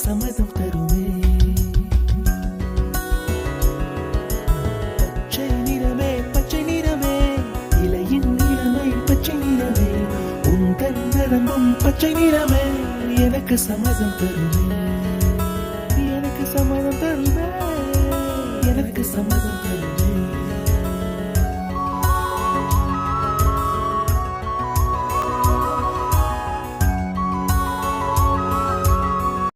சம்மதம் தருமே. பச்சை நிறமே பச்சை நிறமே, இலையின் நிறமை பச்சை நிறமே, உந்தன் நிறமும் பச்சை நிறமே, எனக்கு சம்மதம் தருமே, எனக்கு சம்மதம் தருமே, எனக்கு சம்மதம் தருமே.